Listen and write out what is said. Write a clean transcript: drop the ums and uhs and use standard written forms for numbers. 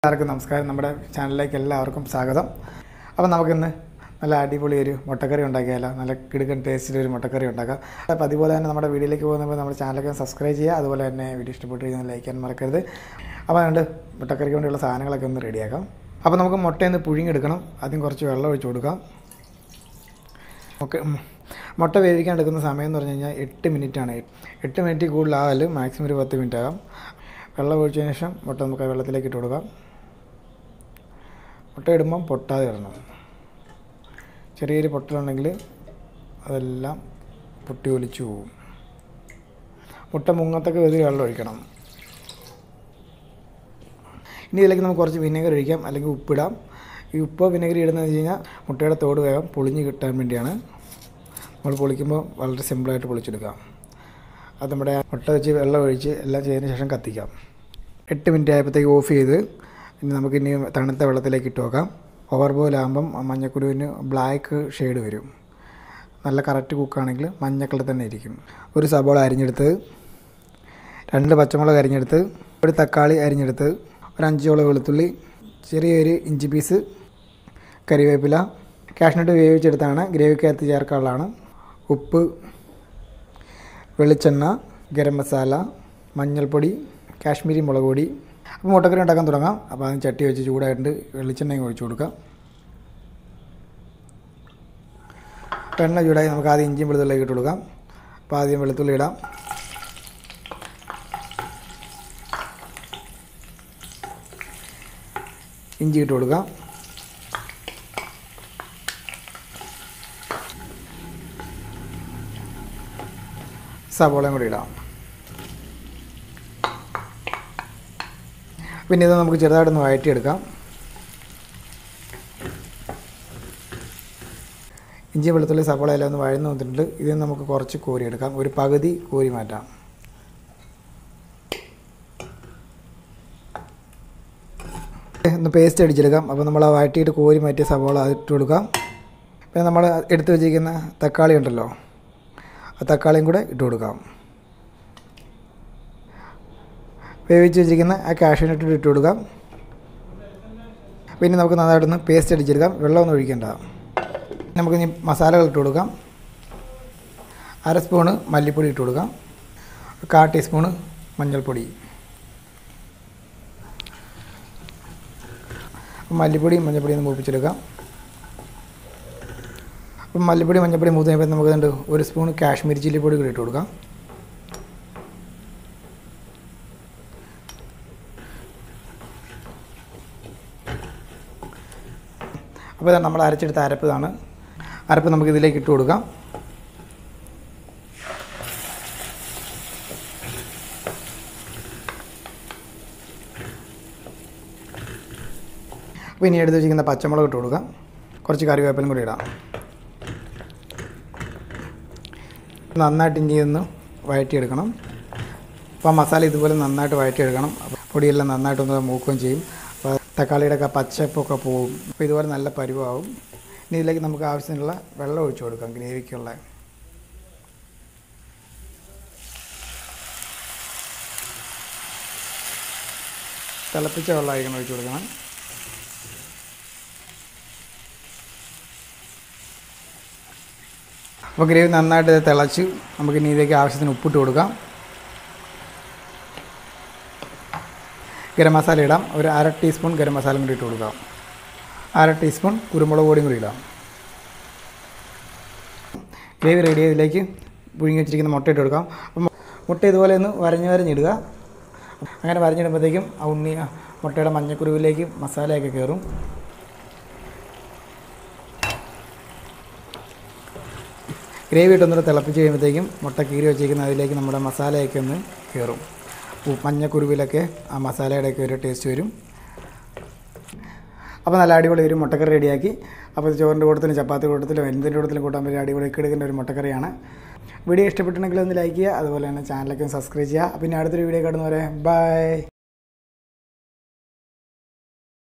എല്ലാവർക്കും നമസ്കാരം. നമ്മുടെ ചാനലിലേക്ക് എല്ലാവർക്കും സ്വാഗതം. അപ്പോൾ നമുക്കിന്ന് നല്ല അടിപൊളി ഒരു മുട്ടക്കറി ഉണ്ടാക്കിയാലോ? നല്ല കിടുക്കൻ ടേസ്റ്റിൽ ഒരു മുട്ടക്കറി ഉണ്ടാക്കാം. അപ്പോൾ അതുപോലെ തന്നെ നമ്മുടെ വീഡിയോയിലേക്ക് പോകുമ്പോൾ നമ്മുടെ ചാനലൊക്കെ സബ്സ്ക്രൈബ് ചെയ്യുക. അതുപോലെ തന്നെ വീഡിയോ ഇഷ്ടപ്പെട്ട് കഴിഞ്ഞാൽ ലൈക്ക് ചെയ്യാൻ മറക്കരുത്. അപ്പോൾ അതുകൊണ്ട് മുട്ടക്കറിക്ക് വേണ്ടിയുള്ള സാധനങ്ങളൊക്കെ ഒന്ന് റെഡിയാക്കാം. അപ്പോൾ നമുക്ക് മുട്ടയൊന്ന് പുഴുങ്ങിയെടുക്കണം. ആദ്യം കുറച്ച് വെള്ളം ഒഴിച്ച് കൊടുക്കാം. മുട്ട വേവിക്കാൻ എടുക്കുന്ന സമയം എന്ന് പറഞ്ഞു കഴിഞ്ഞാൽ 8 മിനിറ്റാണ്. 8 മിനിറ്റ് കൂടുതലാകല് മാക്സിമം ഒരു 10 മിനിറ്റ് ആകാം. വെള്ളം ഒഴിച്ചതിന് ശേഷം മുട്ട നമുക്ക് വെള്ളത്തിലേക്ക് ഇട്ട് കൊടുക്കാം. മുട്ട ഇടുമ്പം പൊട്ടാതെ ഇടണം. ചെറിയൊരു പൊട്ടലുണ്ടെങ്കിൽ അതെല്ലാം പൊട്ടി ഒലിച്ചു പോകും. മുട്ട മുങ്ങത്തൊക്കെ വെറുതെ വെള്ളം ഒഴിക്കണം. ഇനി ഇതിലേക്ക് നമുക്ക് കുറച്ച് വിനെഗർ ഒഴിക്കാം, അല്ലെങ്കിൽ ഉപ്പിടാം. ഈ ഉപ്പോ വിനെഗർ ഇടുന്നതെന്ന് വെച്ച് കഴിഞ്ഞാൽ മുട്ടയുടെ തോട് വേഗം പൊളിഞ്ഞ് കിട്ടാൻ വേണ്ടിയാണ്. നമ്മൾ പൊളിക്കുമ്പോൾ വളരെ സിമ്പിളായിട്ട് പൊളിച്ചെടുക്കാം. അത് നമ്മുടെ മുട്ട വെച്ച് വെള്ളം ഒഴിച്ച് എല്ലാം ചെയ്തതിന് ശേഷം കത്തിക്കാം. 8 മിനിറ്റ് ആയപ്പോഴത്തേക്ക് ഓഫ് ചെയ്ത് ഇനി നമുക്കിനി തണുത്ത വെള്ളത്തിലേക്ക് ഇട്ട് വെക്കാം. ഓവർ ബോയിൽ ആകുമ്പം മഞ്ഞക്കുരുവിന് ബ്ലാക്ക് ഷെയ്ഡ് വരും. നല്ല കറക്റ്റ് കുക്കാണെങ്കിൽ മഞ്ഞ കളർ തന്നെ ഇരിക്കും. ഒരു സബോള അരിഞ്ഞെടുത്ത്, 2 പച്ചമുളക് അരിഞ്ഞെടുത്ത്, ഒരു തക്കാളി അരിഞ്ഞെടുത്ത്, ഒരു 5 വെളുത്തുള്ളി, ചെറിയൊരു ഇഞ്ചി പീസ്, കറിവേപ്പില, കാഷ്നട്ട് വേവിച്ചെടുത്താണ് ഗ്രേവിക്കകത്ത് ചേർക്കാനുള്ളതാണ്. ഉപ്പ്, വെളിച്ചെണ്ണ, ഗരം മസാല, മഞ്ഞൾപ്പൊടി, കാശ്മീരി മുളക് പൊടി. അപ്പോൾ മുട്ടക്കറി ഉണ്ടാക്കാൻ തുടങ്ങാം. അപ്പോൾ അതിന് ചട്ടി വെച്ച് ചൂടായിട്ട് വെളിച്ചെണ്ണയും ഒഴിച്ച് കൊടുക്കാം. എണ്ണ ചൂടായി നമുക്ക് ആദ്യം ഇഞ്ചിയും വെളുത്തുള്ളിലേക്ക് ഇട്ട് കൊടുക്കാം. അപ്പോൾ ആദ്യം വെളുത്തുള്ളി ഇടാം. ഇഞ്ചി ഇട്ട് കൊടുക്കാം. സവോളയും കൂടി ഇടാം. പിന്നെ ഇത് നമുക്ക് ചെറുതായിട്ടൊന്ന് വഴറ്റിയെടുക്കാം. ഇഞ്ചി വെളുത്തുള്ളി സവോള എല്ലാം ഒന്ന് വഴന്ന് വന്നിട്ടുണ്ട്. ഇതിൽ നമുക്ക് കുറച്ച് കോരിയെടുക്കാം. ഒരു പകുതി കോരി മാറ്റാം. ഒന്ന് പേസ്റ്റ് അടിച്ചെടുക്കാം. അപ്പോൾ നമ്മൾ ആ വഴറ്റിയിട്ട് കോരി മാറ്റിയ സവോള അതിട്ട് കൊടുക്കാം. പിന്നെ നമ്മൾ എടുത്ത് വെച്ചിരിക്കുന്ന തക്കാളി ഉണ്ടല്ലോ, ആ തക്കാളിയും കൂടെ ഇട്ട് കൊടുക്കാം. വേവിച്ച് വെച്ചിരിക്കുന്ന ആ കാഷ്യൂനട്ട് ഇട്ട് കൊടുക്കാം. പിന്നെ നമുക്ക് നന്നായിട്ടൊന്ന് പേസ്റ്റ് അടിച്ചെടുക്കാം. വെള്ളമൊന്നും ഒഴിക്കേണ്ട. നമുക്കിനി മസാലകൾ ഇട്ട് കൊടുക്കാം. 1/2 സ്പൂണ് മല്ലിപ്പൊടി ഇട്ട് കൊടുക്കാം. 1/4 ടീസ്പൂണ് മഞ്ഞൾപ്പൊടി. മല്ലിപ്പൊടിയും മഞ്ഞൾപ്പൊടിയും ഒന്ന് മൂപ്പിച്ചെടുക്കാം. അപ്പം മല്ലിപ്പൊടി മഞ്ഞൾപ്പൊടി മൂത്ത് കഴിയുമ്പോൾ നമുക്ക് 1 സ്പൂൺ കാശ്മീരി ചില്ലി പൊടി കൂടി ഇട്ട് കൊടുക്കാം. അപ്പോൾ നമ്മൾ അരച്ചെടുത്ത അരപ്പ് നമുക്ക് ഇതിലേക്ക് ഇട്ട് കൊടുക്കാം. അപ്പോൾ ഇനി എടുത്ത് വെച്ചിരിക്കുന്ന പച്ചമുളക് ഇട്ട് കൊടുക്കാം. കുറച്ച് കറിവേപ്പിലും കൂടി ഇടാം. നന്നായിട്ട് ഇനി ഒന്ന് വഴറ്റിയെടുക്കണം. അപ്പോൾ മസാല ഇതുപോലെ നന്നായിട്ട് വഴറ്റിയെടുക്കണം. പൊടിയെല്ലാം നന്നായിട്ടൊന്ന് മൂക്കുകയും ചെയ്യും. അപ്പോൾ തക്കാളിയുടെ ഒക്കെ പച്ചപ്പൊക്കെ പോവും. അപ്പോൾ ഇതുപോലെ നല്ല പരുവാകും. ഇനി ഇതിലേക്ക് നമുക്ക് ആവശ്യത്തിനുള്ള വെള്ളം ഒഴിച്ച് കൊടുക്കാം. ഗ്രേവിക്കുള്ള തിളപ്പിച്ച വെള്ളമായിരിക്കണം ഒഴിച്ച് കൊടുക്കണം. അപ്പോൾ ഗ്രേവി നന്നായിട്ട് തിളച്ച് നമുക്ക് ഇനി ഇതിലേക്ക് ആവശ്യത്തിന് ഉപ്പിട്ട് കൊടുക്കാം. ഗരം മസാല ഇടാം. ഒരു 1/2 ടീസ്പൂൺ ഗരം മസാലയും കൂടി ഇട്ട് കൊടുക്കാം. 1/2 ടീസ്പൂൺ കുരുമുളക് പൊടിയും കൂടി ഇടാം. ഗ്രേവി റെഡി ആയതിലേക്ക് പുഴുങ്ങി വെച്ചിരിക്കുന്ന മുട്ട ഇട്ട് കൊടുക്കാം. അപ്പം മുട്ട ഇതുപോലെ ഒന്ന് വരഞ്ഞിടുക. അങ്ങനെ വരഞ്ഞിടുമ്പോഴത്തേക്കും ആ മുട്ടയുടെ മഞ്ഞക്കുരുവിലേക്ക് മസാലയൊക്കെ കയറും. ഗ്രേവി ഇട്ടൊന്നുകൂടെ തിളപ്പിച്ച് കഴിയുമ്പോഴത്തേക്കും മുട്ട കീറി വെച്ചിരിക്കുന്ന അതിലേക്ക് നമ്മുടെ മസാലയൊക്കെ ഒന്ന് കയറും. മഞ്ഞക്കുരുവിലൊക്കെ ആ മസാലയുടെയൊക്കെ ഒരു ടേസ്റ്റ് വരും. അപ്പോൾ നല്ല അടിപൊളി ഒരു മുട്ടക്കറി റെഡിയാക്കി. അപ്പോൾ ചോറിൻ്റെ കൂട്ടത്തിലും ചപ്പാത്തി കൂട്ടത്തിലും എന്തിൻ്റെ കൂട്ടത്തിലും കൂട്ടാൻ പറ്റിയ അടിപൊളി എടുക്കുന്ന ഒരു മുട്ടക്കറിയാണ്. വീഡിയോ ഇഷ്ടപ്പെട്ടിട്ടുണ്ടെങ്കിൽ ഒന്ന് ലൈക്ക് ചെയ്യുക. അതുപോലെ തന്നെ ചാനലൊക്കെ സബ്സ്ക്രൈബ് ചെയ്യുക. പിന്നെ അടുത്തൊരു വീഡിയോ കാണുന്നവരെ ബൈ.